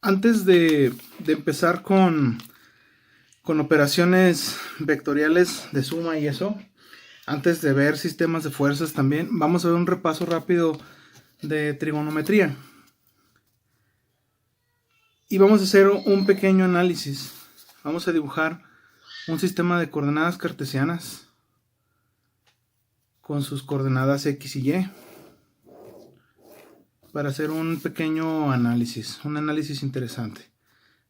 Antes de empezar con operaciones vectoriales de suma y eso, antes de ver sistemas de fuerzas también, vamos a ver un repaso rápido de trigonometría. Y vamos a hacer un pequeño análisis. Vamos a dibujar un sistema de coordenadas cartesianas con sus coordenadas X y Y para hacer un pequeño análisis, un análisis interesante.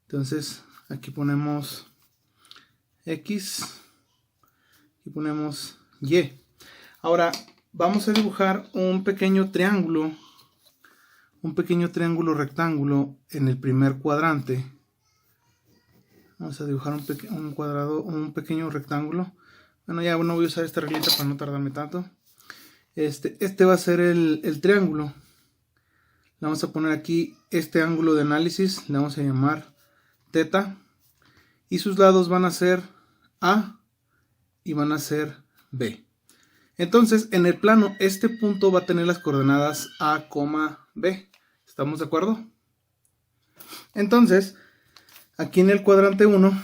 Entonces aquí ponemos X y ponemos Y. Ahora vamos a dibujar un pequeño triángulo rectángulo en el primer cuadrante. Vamos a dibujar un pequeño rectángulo. Bueno, ya no voy a usar esta reglita para no tardarme tanto. Este va a ser el triángulo. Le vamos a poner aquí este ángulo de análisis, le vamos a llamar teta. Y sus lados van a ser A y van a ser B. Entonces, en el plano, este punto va a tener las coordenadas A, B. ¿Estamos de acuerdo? Entonces, aquí en el cuadrante 1,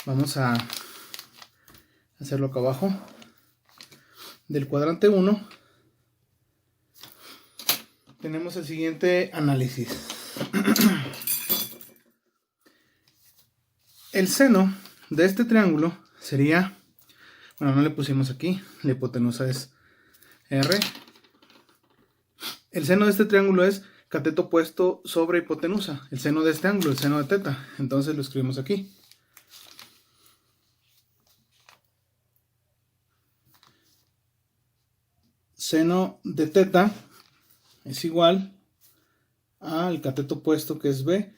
vamos a hacerlo acá abajo. Del cuadrante 1, tenemos el siguiente análisis. El seno de este triángulo sería, bueno, no le pusimos aquí, la hipotenusa es R. El seno de este triángulo es cateto opuesto sobre hipotenusa. El seno de este ángulo, el seno de teta. Entonces lo escribimos aquí. Seno de teta es igual al cateto opuesto, que es B,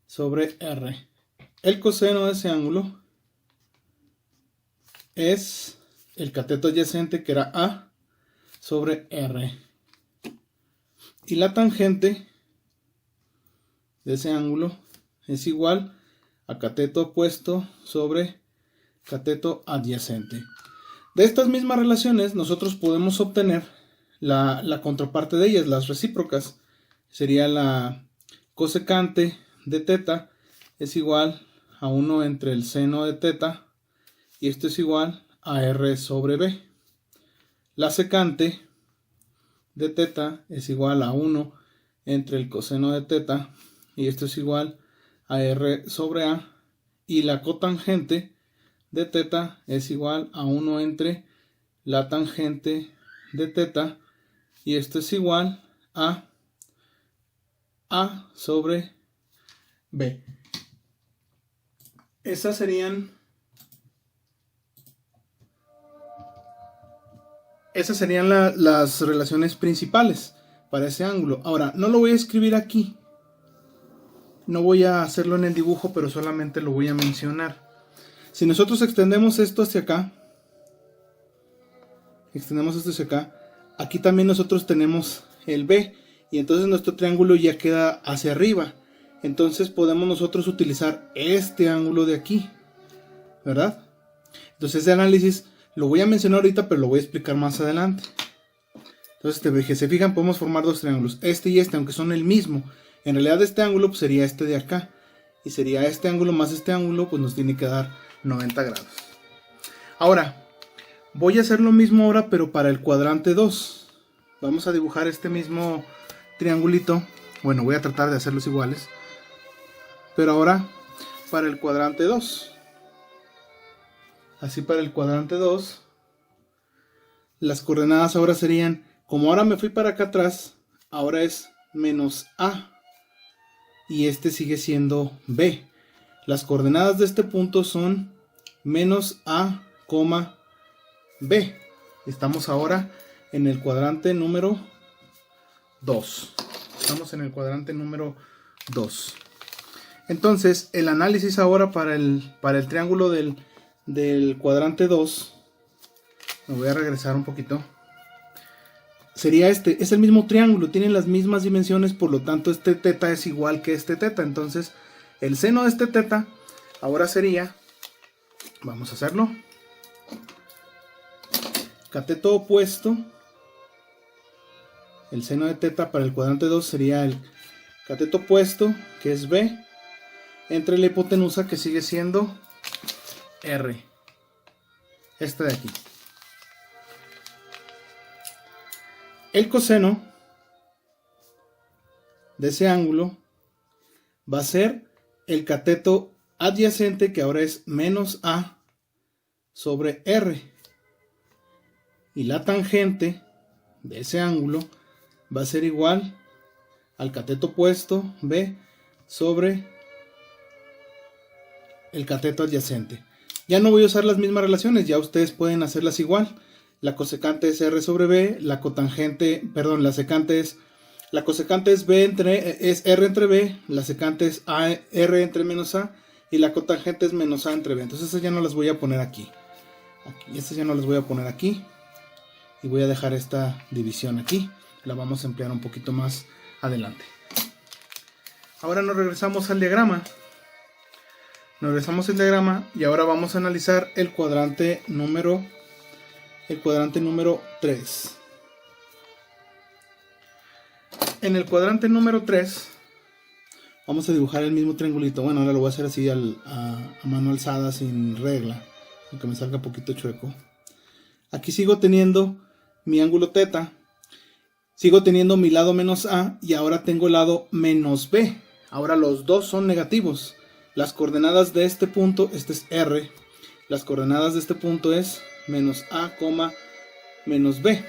sobre R. El coseno de ese ángulo es el cateto adyacente, que era A, sobre R. Y la tangente de ese ángulo es igual a cateto opuesto sobre cateto adyacente. De estas mismas relaciones nosotros podemos obtener la contraparte de ellas, las recíprocas. Sería la cosecante de teta es igual a 1 entre el seno de teta, y esto es igual a R sobre B. La secante de teta es igual a 1 entre el coseno de teta, y esto es igual a R sobre A. Y la cotangente de teta es igual a 1 entre la tangente de teta, y esto es igual a A sobre B. Esas serían las relaciones principales para ese ángulo. Ahora, no lo voy a escribir aquí. No voy a hacerlo en el dibujo, pero solamente lo voy a mencionar. Si nosotros extendemos esto hacia acá, aquí también nosotros tenemos el B, y entonces nuestro triángulo ya queda hacia arriba. Entonces podemos nosotros utilizar este ángulo de aquí, ¿verdad? Entonces ese análisis lo voy a mencionar ahorita, pero lo voy a explicar más adelante. Entonces, si se fijan, podemos formar dos triángulos, este y este, aunque son el mismo. En realidad este ángulo pues sería este de acá, y sería este ángulo más este ángulo, pues nos tiene que dar 90 grados. Ahora, voy a hacer lo mismo ahora, pero para el cuadrante 2. Vamos a dibujar este mismo triangulito. Bueno, voy a tratar de hacerlos iguales, pero ahora para el cuadrante 2. Así, para el cuadrante 2, las coordenadas ahora serían, como ahora me fui para acá atrás, ahora es menos A, y este sigue siendo B. Las coordenadas de este punto son menos A, B. Estamos ahora en el cuadrante número 2. Entonces, el análisis ahora para el triángulo del cuadrante 2, me voy a regresar un poquito, sería este. Es el mismo triángulo, tienen las mismas dimensiones, por lo tanto este teta es igual que este teta. Entonces el seno de este teta ahora sería, vamos a hacerlo, cateto opuesto. El seno de teta para el cuadrante 2 sería cateto opuesto, que es B, entre la hipotenusa, que sigue siendo R. Esta de aquí. El coseno de ese ángulo va a ser el cateto adyacente, que ahora es menos A sobre R. Y la tangente de ese ángulo va a ser igual al cateto opuesto B sobre el cateto adyacente. Ya no voy a usar las mismas relaciones, ya ustedes pueden hacerlas igual. La cosecante es R sobre B, la cotangente, perdón, la secante es es R entre B, la secante es R entre menos A y la cotangente es menos A entre B. Entonces estas ya no las voy a poner aquí. Estas ya no las voy a poner aquí. Y voy a dejar esta división aquí. La vamos a emplear un poquito más adelante. Ahora nos regresamos al diagrama. Y ahora vamos a analizar el cuadrante número 3. En el cuadrante número 3 vamos a dibujar el mismo triangulito. Bueno, ahora lo voy a hacer así a mano alzada, sin regla, aunque me salga un poquito chueco. Aquí sigo teniendo mi ángulo θ, sigo teniendo mi lado menos A y ahora tengo el lado menos B. Ahora los dos son negativos. Las coordenadas de este punto, este es R, las coordenadas de este punto es menos A, menos B.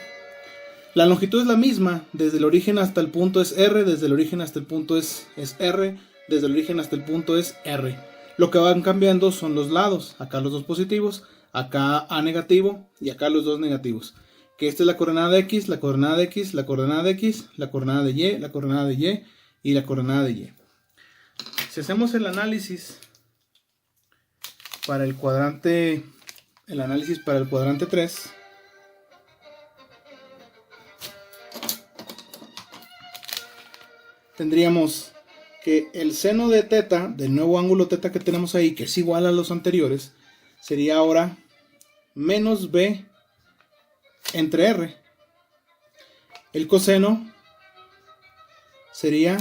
La longitud es la misma, desde el origen hasta el punto es R, desde el origen hasta el punto es R, desde el origen hasta el punto es R. Lo que van cambiando son los lados, acá los dos positivos, acá A negativo y acá los dos negativos. Que esta es la coordenada de X, la coordenada de X, la coordenada de X, la coordenada de Y, la coordenada de Y y la coordenada de Y. Si hacemos el análisis para el cuadrante 3, tendríamos que el seno de θ, del nuevo ángulo θ que tenemos ahí, que es igual a los anteriores, sería ahora menos B entre R. El coseno sería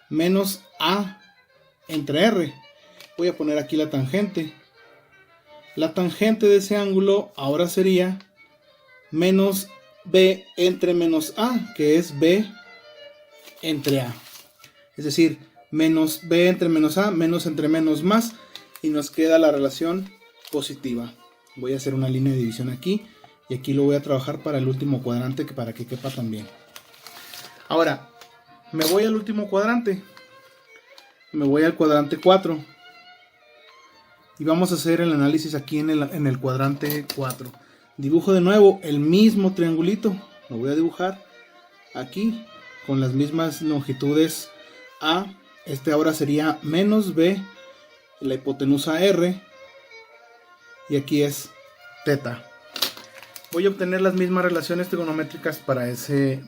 menos A entre R. Voy a poner aquí la tangente. La tangente de ese ángulo ahora sería menos B entre menos A, que es B entre A. Es decir, menos B entre menos A, menos entre menos más, y nos queda la relación positiva. Voy a hacer una línea de división aquí, y aquí lo voy a trabajar para el último cuadrante, para que quepa también. Ahora, me voy al último cuadrante. Me voy al cuadrante 4. Y vamos a hacer el análisis aquí en el cuadrante 4. Dibujo de nuevo el mismo triangulito. Lo voy a dibujar aquí con las mismas longitudes A. Este ahora sería menos B, la hipotenusa R. Y aquí es θ. Voy a obtener las mismas relaciones trigonométricas para ese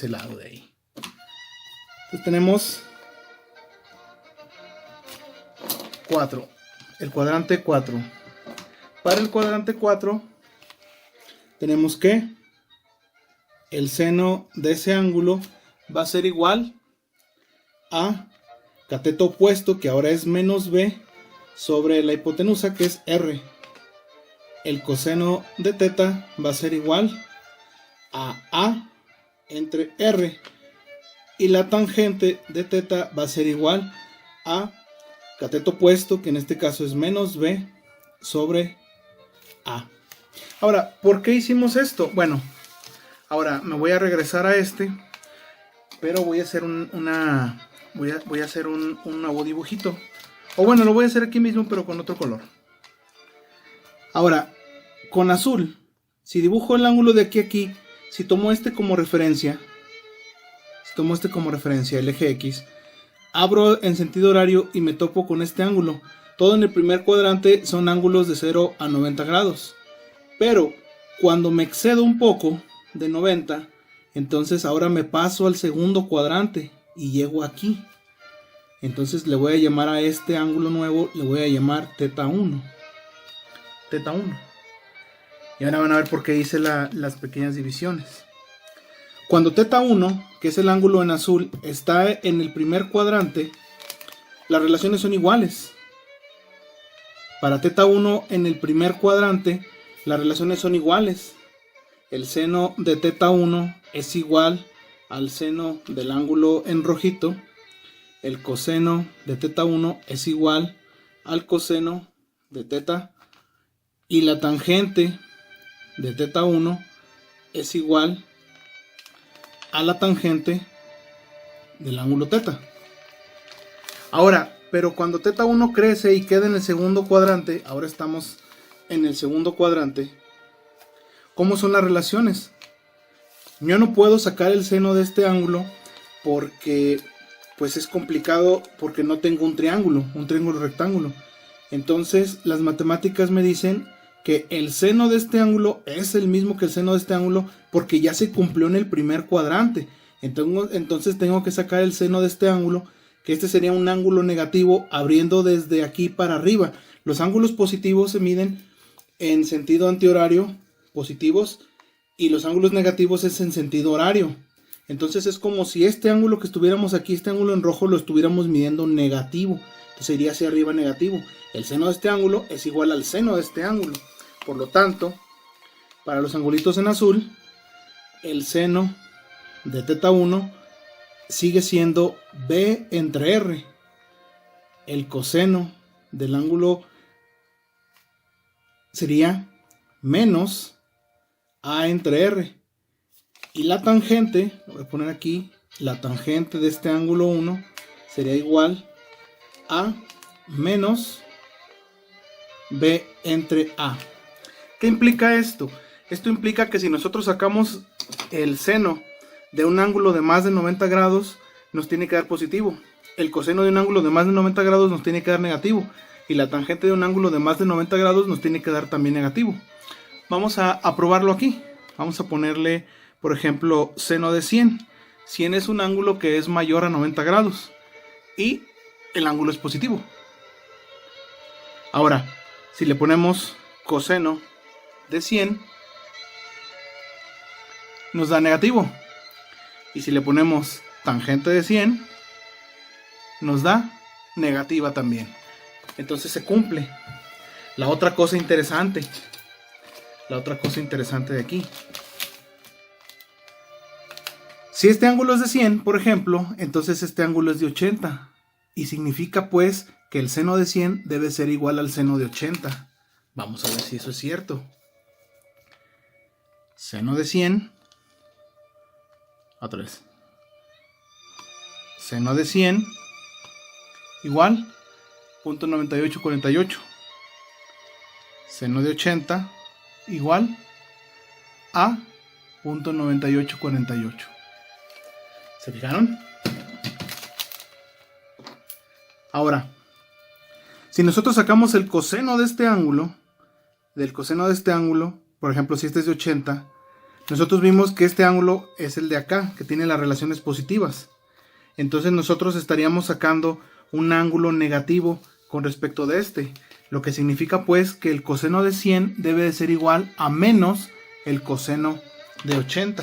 lado de ahí. Entonces tenemos 4. El cuadrante 4. Para el cuadrante 4 tenemos que el seno de ese ángulo va a ser igual a cateto opuesto, que ahora es menos B, sobre la hipotenusa, que es R. El coseno de θ va a ser igual a entre R. Y la tangente de θ va a ser igual a cateto opuesto, que en este caso es menos B, sobre A. Ahora, ¿por qué hicimos esto? Bueno, ahora me voy a regresar a pero voy a hacer un nuevo dibujito. O bueno, lo voy a hacer aquí mismo, pero con otro color. Ahora, con azul, si dibujo el ángulo de aquí a aquí, si tomo este como referencia, el eje X, abro en sentido horario y me topo con este ángulo. Todo en el primer cuadrante son ángulos de 0 a 90 grados. Pero cuando me excedo un poco de 90, entonces ahora me paso al segundo cuadrante y llego aquí. Entonces le voy a llamar a este ángulo nuevo, le voy a llamar θ1. Y ahora van a ver por qué hice las pequeñas divisiones. Cuando θ1, que es el ángulo en azul, está en el primer cuadrante, las relaciones son iguales. Para θ1 en el primer cuadrante, las relaciones son iguales. El seno de θ1 es igual al seno del ángulo en rojito. El coseno de θ1 es igual al coseno de θ. Y la tangente de θ1 es igual a la tangente del ángulo θ. Ahora, pero cuando θ1 crece y queda en el segundo cuadrante, ahora estamos en el segundo cuadrante, ¿cómo son las relaciones? Yo no puedo sacar el seno de este ángulo porque pues es complicado, porque no tengo un triángulo rectángulo. Entonces las matemáticas me dicen que el seno de este ángulo es el mismo que el seno de este ángulo porque ya se cumplió en el primer cuadrante. Entonces tengo que sacar el seno de este ángulo, que este sería un ángulo negativo abriendo desde aquí para arriba. Los ángulos positivos se miden en sentido antihorario, positivos, y los ángulos negativos es en sentido horario. Entonces es como si este ángulo que estuviéramos aquí, este ángulo en rojo, lo estuviéramos midiendo negativo. Entonces iría hacia arriba negativo. El seno de este ángulo es igual al seno de este ángulo. Por lo tanto, para los angulitos en azul, el seno de θ1 sigue siendo B entre R. El coseno del ángulo sería menos A entre R. Y la tangente, voy a poner aquí, la tangente de este ángulo 1 sería igual a menos B entre A. ¿Qué implica esto? Esto implica que si nosotros sacamos el seno de un ángulo de más de 90 grados, nos tiene que dar positivo. El coseno de un ángulo de más de 90 grados nos tiene que dar negativo. Y la tangente de un ángulo de más de 90 grados nos tiene que dar también negativo. Vamos a probarlo aquí. Vamos a ponerle, por ejemplo, seno de 100. 100 es un ángulo que es mayor a 90 grados. Y el ángulo es positivo. Ahora, si le ponemos coseno de 100, nos da negativo. Y si le ponemos tangente de 100, nos da negativa también. Entonces se cumple. La otra cosa interesante de aquí. Si este ángulo es de 100, por ejemplo, entonces este ángulo es de 80. Y significa pues que el seno de 100 debe ser igual al seno de 80. Vamos a ver si eso es cierto. Seno de 100. Otra vez. Seno de 100 igual 0.9848. Seno de 80 igual a 0.9848. ¿Se fijaron? Ahora, si nosotros sacamos el coseno de este ángulo, por ejemplo, si este es de 80, nosotros vimos que este ángulo es el de acá, que tiene las relaciones positivas. Entonces nosotros estaríamos sacando un ángulo negativo con respecto de este, lo que significa pues que el coseno de 100 debe de ser igual a menos el coseno de 80.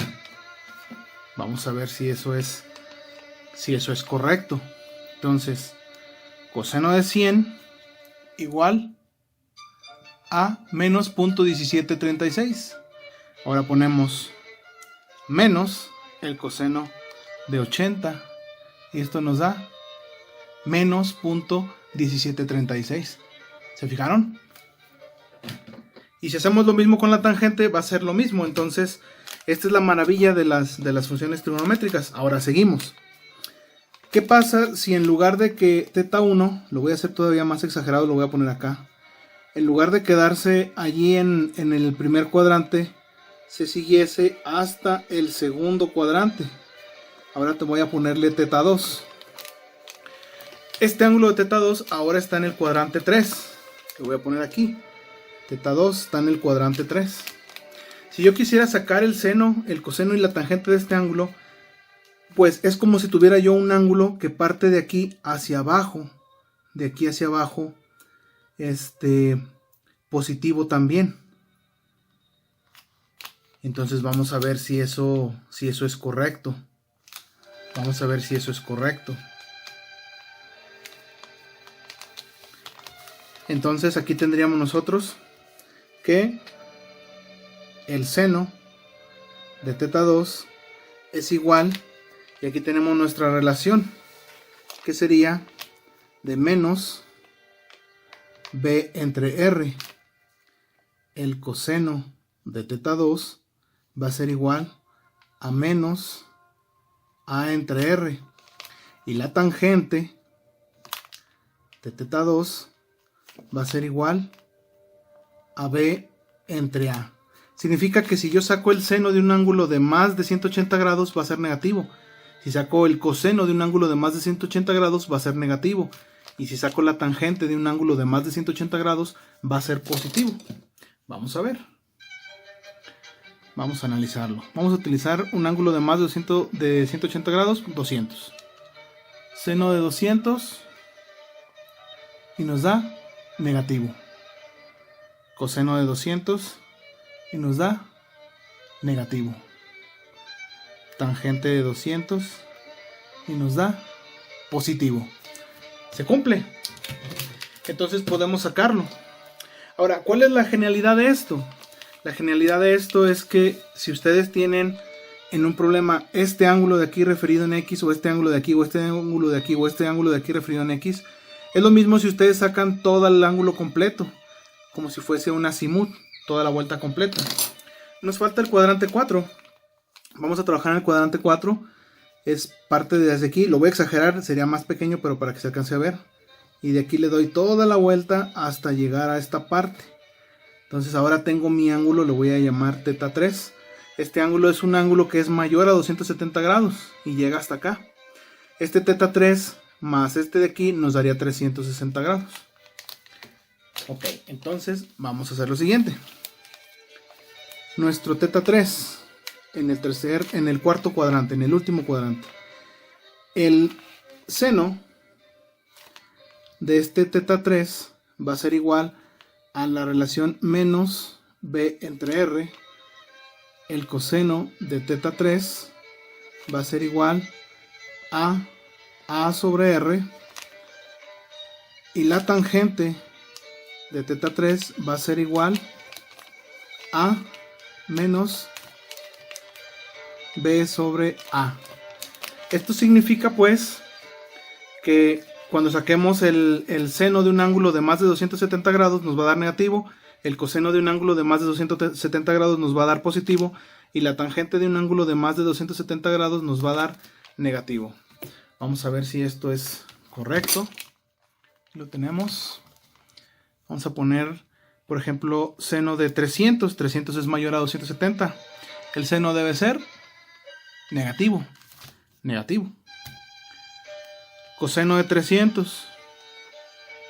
Vamos a ver si eso es correcto. Entonces, coseno de 100 igual a menos 0.1736. Ahora ponemos menos el coseno de 80 y esto nos da menos 0.1736. ¿Se fijaron? Y si hacemos lo mismo con la tangente, va a ser lo mismo. Entonces, esta es la maravilla de las funciones trigonométricas. Ahora seguimos. ¿Qué pasa si en lugar de que θ1, lo voy a hacer todavía más exagerado, lo voy a poner acá, en lugar de quedarse allí en el primer cuadrante, se siguiese hasta el segundo cuadrante? Ahora te voy a ponerle θ2. Este ángulo de θ2 ahora está en el cuadrante 3. Lo voy a poner aquí. θ2 está en el cuadrante 3. Si yo quisiera sacar el seno, el coseno y la tangente de este ángulo, pues es como si tuviera yo un ángulo que parte de aquí hacia abajo. De aquí hacia abajo, positivo también. Entonces vamos a ver si eso es correcto. Vamos a ver si eso es correcto. Entonces aquí tendríamos nosotros que el seno de teta 2 es igual, y aquí tenemos nuestra relación, que sería de menos b entre r. El coseno de teta 2 va a ser igual a menos a entre r. Y la tangente de teta 2 va a ser igual a b entre a. Significa que si yo saco el seno de un ángulo de más de 180 grados va a ser negativo. Si saco el coseno de un ángulo de más de 180 grados va a ser negativo. Y si saco la tangente de un ángulo de más de 180 grados va a ser positivo. Vamos a ver. Vamos a analizarlo. Vamos a utilizar un ángulo de más de 180 grados, 200. Seno de 200 y nos da negativo. Coseno de 200 y nos da negativo. Tangente de 200 y nos da positivo. Se cumple. Entonces podemos sacarlo. Ahora, ¿cuál es la genialidad de esto? La genialidad de esto es que si ustedes tienen en un problema este ángulo de aquí referido en X, o este ángulo de aquí, o este ángulo de aquí, o este ángulo de aquí referido en X, es lo mismo si ustedes sacan todo el ángulo completo, como si fuese un azimut, toda la vuelta completa. Nos falta el cuadrante 4. Vamos a trabajar en el cuadrante 4. Es parte de desde aquí, lo voy a exagerar, sería más pequeño, pero para que se alcance a ver. Y de aquí le doy toda la vuelta hasta llegar a esta parte. Entonces ahora tengo mi ángulo, lo voy a llamar teta 3. Este ángulo es un ángulo que es mayor a 270 grados y llega hasta acá. Este teta 3 más este de aquí nos daría 360 grados. Ok, entonces vamos a hacer lo siguiente. Nuestro teta 3 en el cuarto cuadrante, en el último cuadrante. El seno de este teta 3 va a ser igual a la relación menos b entre r. El coseno de teta 3 va a ser igual a sobre r. Y la tangente de teta 3 va a ser igual a menos b sobre a. Esto significa pues que cuando saquemos el seno de un ángulo de más de 270 grados nos va a dar negativo, el coseno de un ángulo de más de 270 grados nos va a dar positivo y la tangente de un ángulo de más de 270 grados nos va a dar negativo. Vamos a ver si esto es correcto. Lo tenemos. Vamos a poner, por ejemplo, seno de 300. 300 es mayor a 270. El seno debe ser negativo. Negativo. Coseno de 300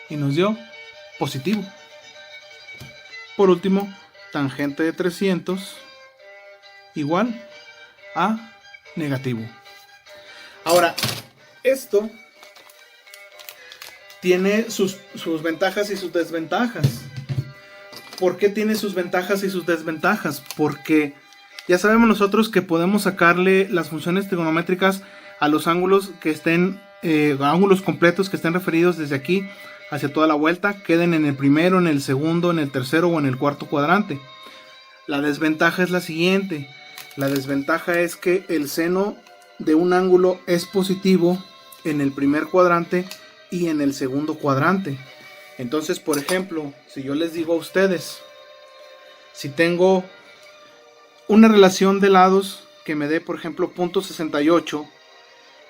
y nos dio positivo. Por último, tangente de 300 igual a negativo. Ahora, esto tiene sus ventajas y sus desventajas. ¿Por qué tiene sus ventajas y sus desventajas? Porque ya sabemos nosotros que podemos sacarle las funciones trigonométricas a los ángulos que estén ángulos completos que estén referidos desde aquí hacia toda la vuelta, queden en el primero, en el segundo, en el tercero o en el cuarto cuadrante. La desventaja es la siguiente. La desventaja es que el seno de un ángulo es positivo en el primer cuadrante y en el segundo cuadrante. Entonces, por ejemplo, si yo les digo a ustedes, si tengo una relación de lados que me dé, por ejemplo, punto 68,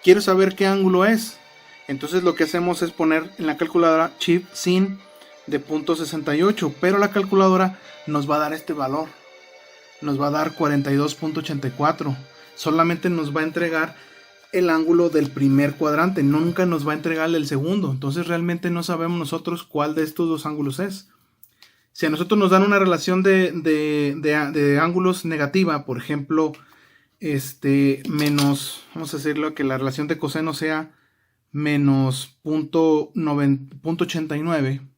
quiero saber qué ángulo es. Entonces lo que hacemos es poner en la calculadora chip sin de punto 68, pero la calculadora nos va a dar este valor. Nos va a dar 42.84. Solamente nos va a entregar el ángulo del primer cuadrante, nunca nos va a entregar el segundo. Entonces realmente no sabemos nosotros cuál de estos dos ángulos es. Si a nosotros nos dan una relación de ángulos negativa, por ejemplo, menos, vamos a decirlo, que la relación de coseno sea menos 0.89,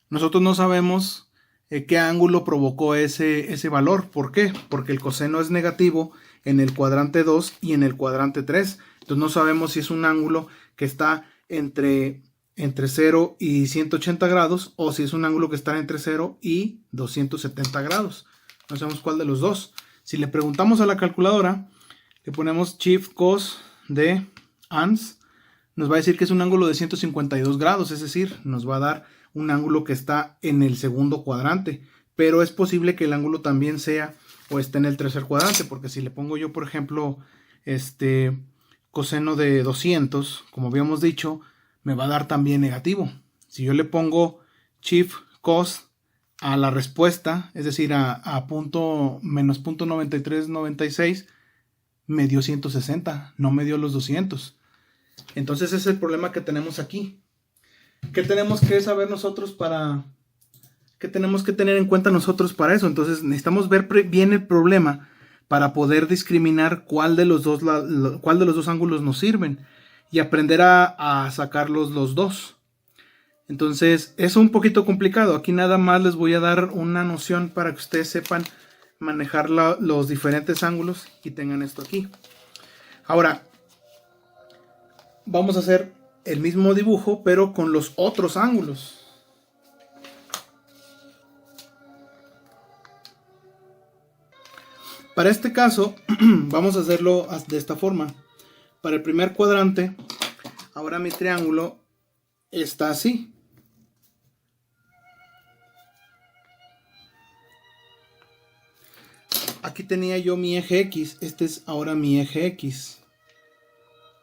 nosotros no sabemos qué ángulo provocó ese valor. ¿Por qué? Porque el coseno es negativo en el cuadrante 2 y en el cuadrante 3. Entonces no sabemos si es un ángulo que está entre 0 y 180 grados o si es un ángulo que está entre 0 y 270 grados. No sabemos cuál de los dos. Si le preguntamos a la calculadora, le ponemos Shift Cos de ANS, nos va a decir que es un ángulo de 152 grados, es decir, nos va a dar un ángulo que está en el segundo cuadrante, pero es posible que el ángulo también sea o esté en el tercer cuadrante, porque si le pongo yo, por ejemplo, coseno de 200, como habíamos dicho, me va a dar también negativo. Si yo le pongo Shift Cos a la respuesta, es decir, a punto menos punto 9396, me dio 160, no me dio los 200. Entonces ese es el problema que tenemos aquí. ¿Qué tenemos que saber nosotros para... ¿Qué tenemos que tener en cuenta nosotros para eso? Entonces necesitamos ver bien el problema para poder discriminar cuál de los dos ángulos nos sirven y aprender a sacar los dos. Entonces es un poquito complicado. Aquí nada más les voy a dar una noción para que ustedes sepan manejar los diferentes ángulos y tengan esto aquí. Ahora vamos a hacer el mismo dibujo pero con los otros ángulos. Para este caso vamos a hacerlo de esta forma. Para el primer cuadrante, ahora mi triángulo está así. Aquí tenía yo mi eje X, este es ahora mi eje X.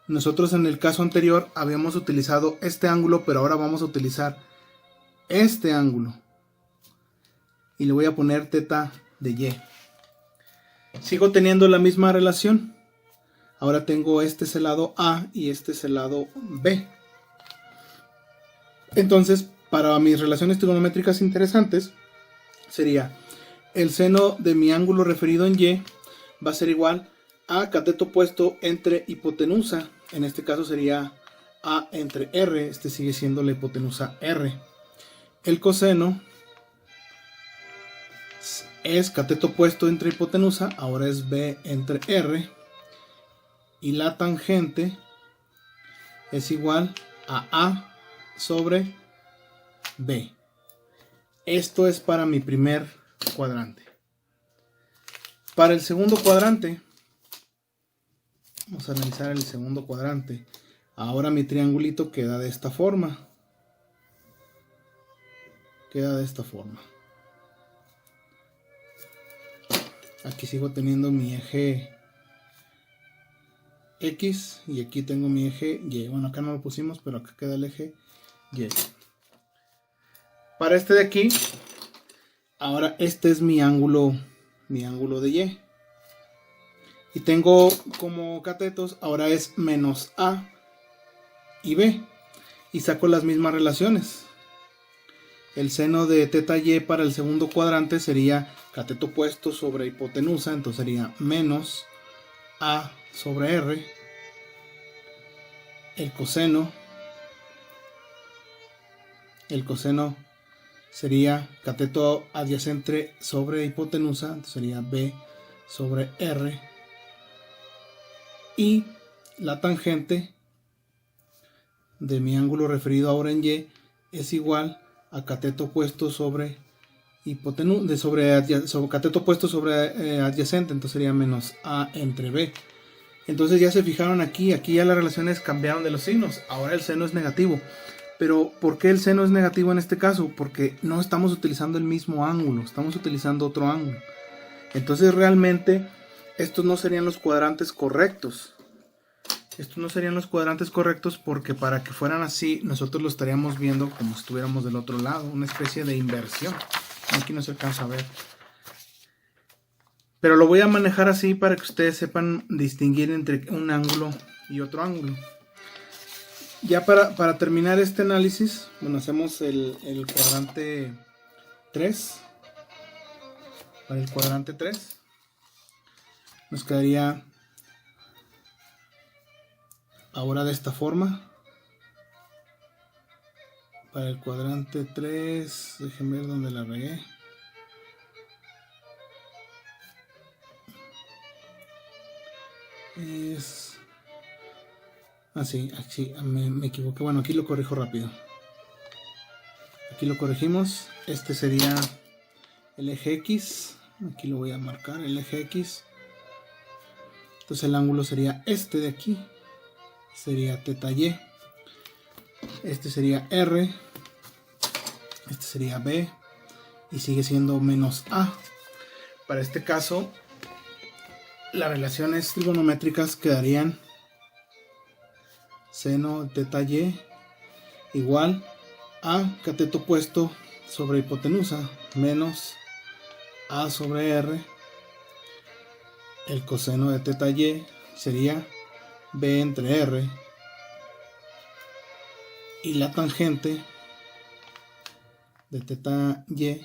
Nosotros en el caso anterior habíamos utilizado este ángulo, pero ahora vamos a utilizar este ángulo. Y le voy a poner teta de Y. Sigo teniendo la misma relación. Ahora tengo este es el lado A y este es el lado B. Entonces, para mis relaciones trigonométricas interesantes, sería el seno de mi ángulo referido en Y va a ser igual a cateto opuesto entre hipotenusa. En este caso sería A entre R. Este sigue siendo la hipotenusa R. El coseno es cateto opuesto entre hipotenusa, ahora es B entre R, y la tangente es igual a A sobre B. Esto es para mi primer cuadrante. Para el segundo cuadrante, vamos a analizar el segundo cuadrante. Ahora mi triangulito queda de esta forma. Queda de esta forma. Aquí sigo teniendo mi eje X y aquí tengo mi eje Y. Bueno, acá no lo pusimos, pero acá queda el eje Y. Para este de aquí, ahora este es mi ángulo de Y. Y tengo como catetos, ahora es menos A y B. Y saco las mismas relaciones. El seno de teta Y para el segundo cuadrante sería cateto opuesto sobre hipotenusa, entonces sería menos A sobre R. El coseno sería cateto adyacente sobre hipotenusa, entonces sería B sobre R. Y la tangente de mi ángulo referido ahora en Y es igual a cateto opuesto sobre cateto opuesto sobre adyacente, entonces sería menos A entre B. Entonces ya se fijaron aquí ya las relaciones cambiaron de los signos, ahora el seno es negativo. Pero ¿por qué el seno es negativo en este caso? Porque no estamos utilizando el mismo ángulo, estamos utilizando otro ángulo. Entonces realmente estos no serían los cuadrantes correctos. Estos no serían los cuadrantes correctos porque para que fueran así nosotros lo estaríamos viendo como si estuviéramos del otro lado, una especie de inversión. Aquí no se alcanza a ver. Pero lo voy a manejar así para que ustedes sepan distinguir entre un ángulo y otro ángulo. Ya para terminar este análisis, bueno, hacemos el cuadrante 3. Para el cuadrante 3 nos quedaría ahora de esta forma. Para el cuadrante 3, déjenme ver dónde la regué. es así, me equivoqué. Bueno, aquí lo corrijo rápido. Aquí lo corregimos. Este sería el eje X. Aquí lo voy a marcar, el eje X. Entonces el ángulo sería este de aquí. Sería teta Y. Este sería R. Este sería B. Y sigue siendo menos A. Para este caso, las relaciones trigonométricas quedarían seno de teta Y igual a cateto opuesto sobre hipotenusa menos A sobre R. El coseno de teta Y sería B entre R. Y la tangente de teta Y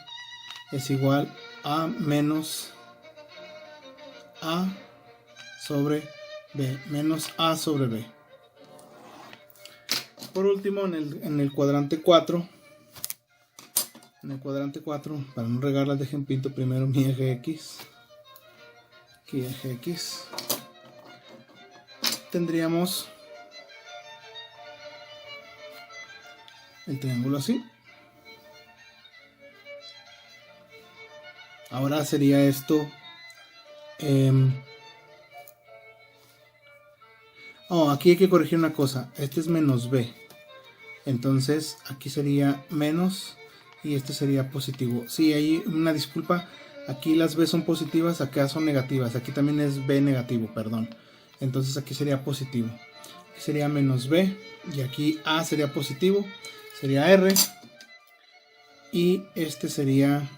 es igual a menos A sobre B. Menos A sobre B. Por último, en el cuadrante 4. En el cuadrante 4, para no regarlas, dejen pinto primero mi eje X. Aquí eje X. Tendríamos el triángulo así. Ahora sería esto. Aquí hay que corregir una cosa. Este es menos B. Entonces aquí sería menos y este sería positivo. Sí, hay una disculpa. Aquí las B son positivas, acá son negativas. Aquí también es B negativo, perdón. Entonces aquí sería positivo. Aquí sería menos B y aquí A sería positivo. Sería R. Y este sería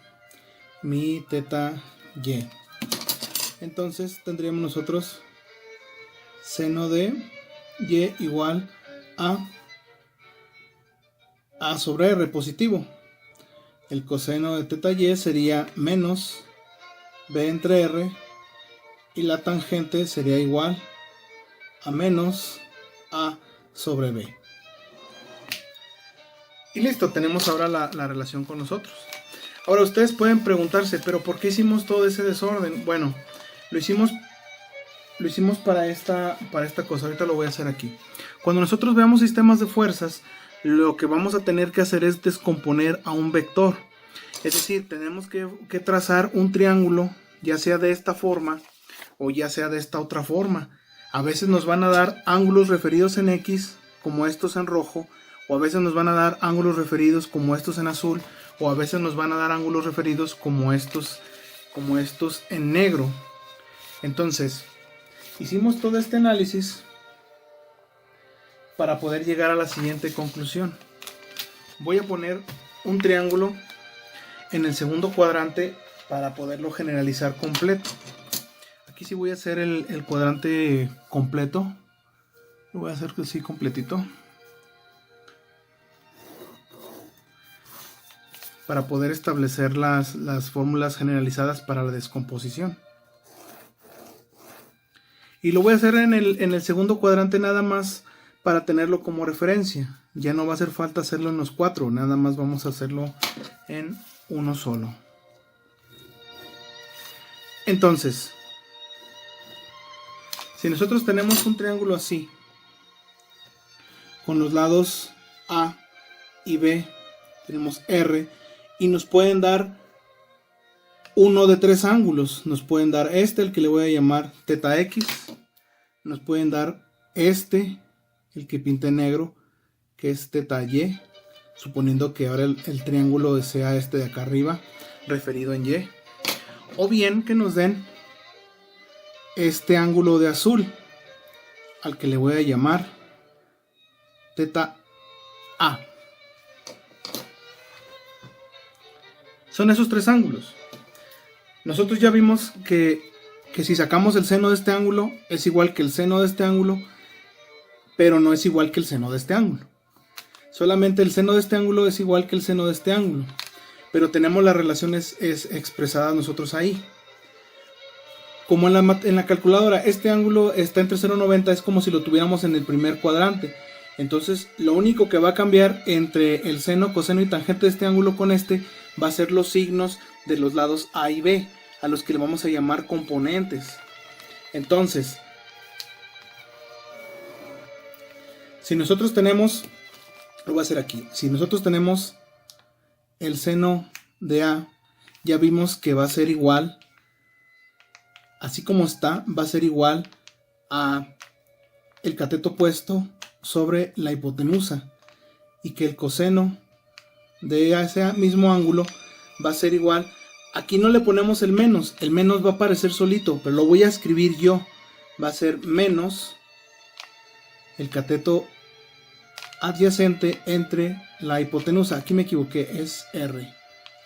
mi teta Y. Entonces tendríamos nosotros seno de Y igual a A sobre R positivo. El coseno de teta Y sería menos B entre R. Y la tangente sería igual a menos A sobre B. Y listo, tenemos ahora la relación con nosotros. Ahora ustedes pueden preguntarse, pero ¿por qué hicimos todo ese desorden? Bueno, lo hicimos para esta cosa. Ahorita lo voy a hacer aquí. Cuando nosotros veamos sistemas de fuerzas, lo que vamos a tener que hacer es descomponer a un vector. Es decir, tenemos que trazar un triángulo, ya sea de esta forma o ya sea de esta otra forma. A veces nos van a dar ángulos referidos en X, como estos en rojo, o a veces nos van a dar ángulos referidos como estos en azul, o a veces nos van a dar ángulos referidos como estos en negro. Entonces, hicimos todo este análisis para poder llegar a la siguiente conclusión. Voy a poner un triángulo en el segundo cuadrante para poderlo generalizar completo. Aquí sí voy a hacer el cuadrante completo. Lo voy a hacer así completito, para poder establecer las fórmulas generalizadas para la descomposición. Y lo voy a hacer en el segundo cuadrante nada más para tenerlo como referencia. Ya no va a hacer falta hacerlo en los 4, nada más vamos a hacerlo en uno solo. Entonces, si nosotros tenemos un triángulo así, con los lados A y B, tenemos R, y nos pueden dar uno de 3 ángulos. Nos pueden dar este, el que le voy a llamar teta X. Nos pueden dar este, el que pinté negro, que es teta Y, suponiendo que ahora el triángulo sea este de acá arriba, referido en Y. O bien que nos den este ángulo de azul, al que le voy a llamar teta A. Son esos 3 ángulos. Nosotros ya vimos que si sacamos el seno de este ángulo es igual que el seno de este ángulo, pero no es igual que el seno de este ángulo. Solamente el seno de este ángulo es igual que el seno de este ángulo, pero tenemos las relaciones expresadas nosotros ahí. Como en la calculadora este ángulo está entre 0,90, es como si lo tuviéramos en el primer cuadrante. Entonces lo único que va a cambiar entre el seno, coseno y tangente de este ángulo con este va a ser los signos de los lados A y B, a los que le vamos a llamar componentes. Entonces, Si nosotros tenemos, lo voy a hacer aquí, si nosotros tenemos el seno de A, ya vimos que va a ser igual, así como está, va a ser igual a el cateto opuesto sobre la hipotenusa, y que el coseno de ese mismo ángulo va a ser igual. Aquí no le ponemos el menos va a aparecer solito, pero lo voy a escribir yo. Va a ser menos el cateto adyacente entre la hipotenusa. Aquí me equivoqué, es R.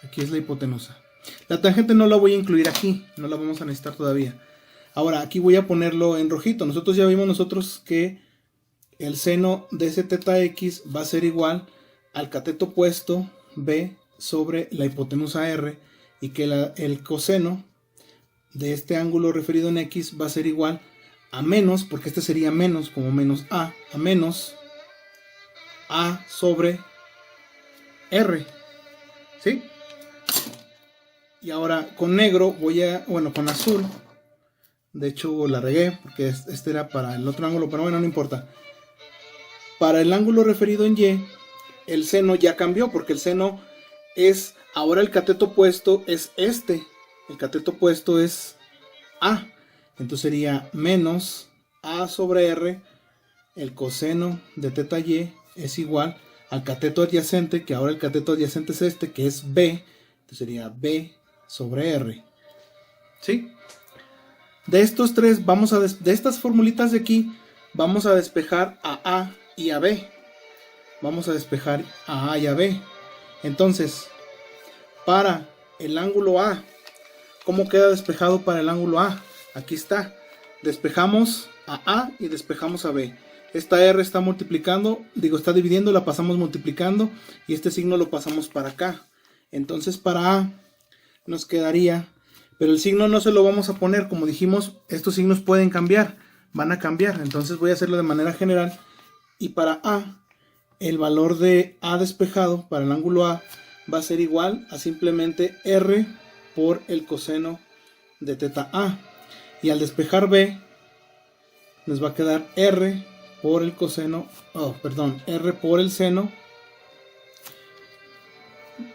Aquí es la hipotenusa. La tangente no la voy a incluir aquí, no la vamos a necesitar todavía. Ahora aquí voy a ponerlo en rojito. Nosotros ya vimos que el seno de ese teta x va a ser igual al cateto opuesto B sobre la hipotenusa R, y que el coseno de este ángulo referido en X va a ser igual a menos, porque este sería menos, como menos A menos A sobre R, ¿sí? Y ahora con negro con azul, de hecho la regué, porque este era para el otro ángulo, pero bueno, no importa. Para el ángulo referido en Y, el seno ya cambió, porque el seno es, ahora el cateto opuesto es este, el cateto opuesto es A, entonces sería menos A sobre R, el coseno de teta Y es igual al cateto adyacente, que ahora el cateto adyacente es este, que es B, entonces sería B sobre R, ¿sí? De estos tres, de estas formulitas de aquí, vamos a despejar a A y a B. Vamos a despejar a A y a B. Entonces, para el ángulo A, ¿cómo queda despejado para el ángulo A? Aquí está. Despejamos a A y despejamos a B. Esta R está multiplicando, está dividiendo, la pasamos multiplicando, y este signo lo pasamos para acá. Entonces para A nos quedaría, pero el signo no se lo vamos a poner, como dijimos, estos signos pueden cambiar, van a cambiar. Entonces voy a hacerlo de manera general, y para A, el valor de A despejado para el ángulo A va a ser igual a simplemente R por el coseno de teta A. Y al despejar B, nos va a quedar R por el coseno, R por el seno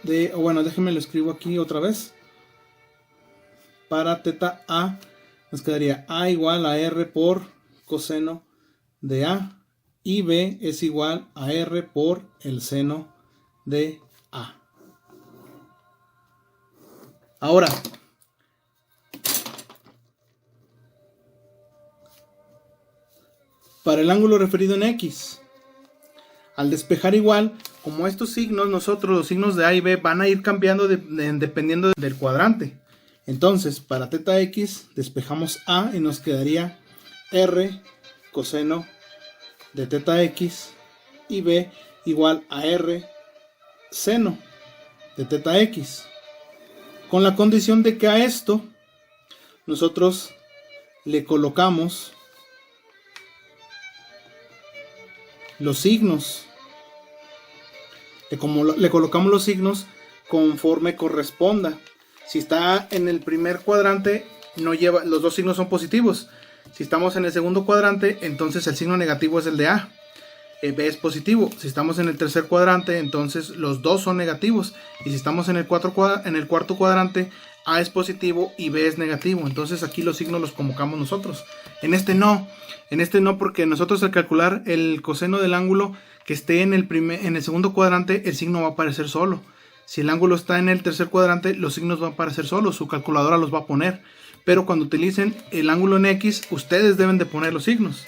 de, déjenme lo escribo aquí otra vez. Para teta A, nos quedaría A igual a R por coseno de A. Y B es igual a R por el seno de A. Ahora, para el ángulo referido en X, al despejar igual, como estos signos, los signos de A y B van a ir cambiando dependiendo del cuadrante. Entonces, para teta X, despejamos A y nos quedaría R coseno de teta X, y B igual a R seno de teta X, con la condición de que a esto nosotros le colocamos los signos, le colocamos los signos conforme corresponda. Si está en el primer cuadrante, los dos signos son positivos. Si estamos en el segundo cuadrante, entonces el signo negativo es el de A. B es positivo. Si estamos en el tercer cuadrante, entonces los dos son negativos. Y si estamos en el cuarto cuadrante, A es positivo y B es negativo. Entonces aquí los signos los convocamos nosotros. En este no, porque nosotros al calcular el coseno del ángulo que esté en el segundo cuadrante, el signo va a aparecer solo. Si el ángulo está en el tercer cuadrante, los signos van a aparecer solos, su calculadora los va a poner. Pero cuando utilicen el ángulo en X, ustedes deben de poner los signos.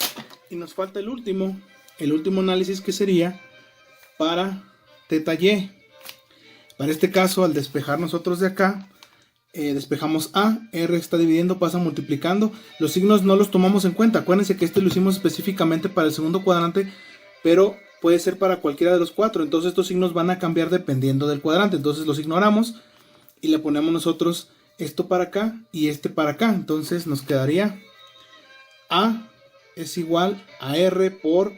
Y nos falta el último análisis, que sería para teta Y. Para este caso, al despejar nosotros de acá, despejamos A, R está dividiendo, pasa multiplicando. Los signos no los tomamos en cuenta. Acuérdense que este lo hicimos específicamente para el segundo cuadrante, pero puede ser para cualquiera de los cuatro. Entonces estos signos van a cambiar dependiendo del cuadrante. Entonces los ignoramos y le ponemos nosotros esto para acá y este para acá. Entonces nos quedaría A es igual a R por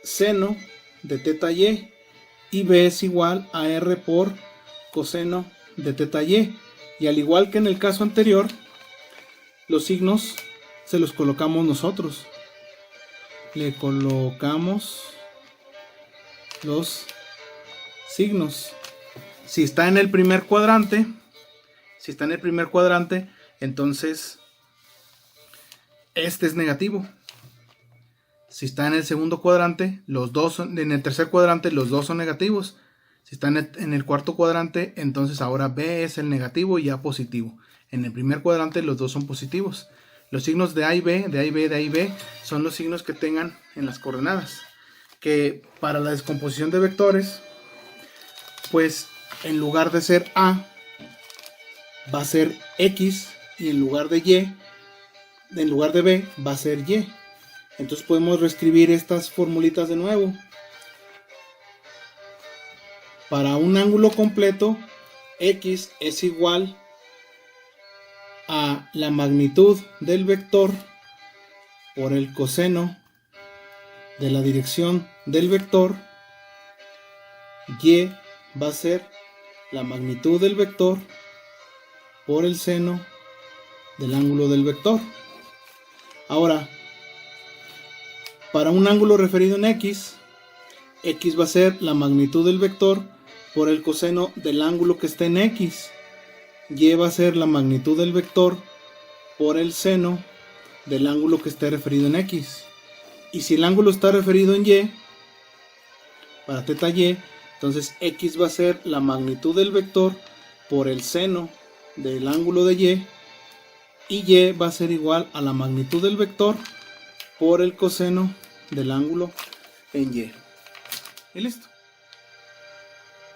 seno de teta Y, y B es igual a R por coseno de teta Y. Y al igual que en el caso anterior, los signos se los colocamos nosotros. Le colocamos los signos. Si está en el primer cuadrante, entonces este es negativo. Si está en el segundo cuadrante, en el tercer cuadrante, los dos son negativos. Si está en el cuarto cuadrante, entonces ahora B es el negativo y A positivo. En el primer cuadrante los dos son positivos. Los signos de A y B, de A y B, de A y B, son los signos que tengan en las coordenadas. Que para la descomposición de vectores, pues en lugar de ser A, va a ser X, y en lugar de B, va a ser Y. Entonces podemos reescribir estas formulitas de nuevo. Para un ángulo completo, X es igual a la magnitud del vector por el coseno de la dirección del vector. Y va a ser la magnitud del vector por el seno del ángulo del vector. Ahora, para un ángulo referido en X, X va a ser la magnitud del vector por el coseno del ángulo que esté en X. Y va a ser la magnitud del vector por el seno del ángulo que esté referido en X. Y si el ángulo está referido en Y, para teta Y, entonces X va a ser la magnitud del vector por el seno del ángulo de Y. Y va a ser igual a la magnitud del vector por el coseno del ángulo en Y. Y listo.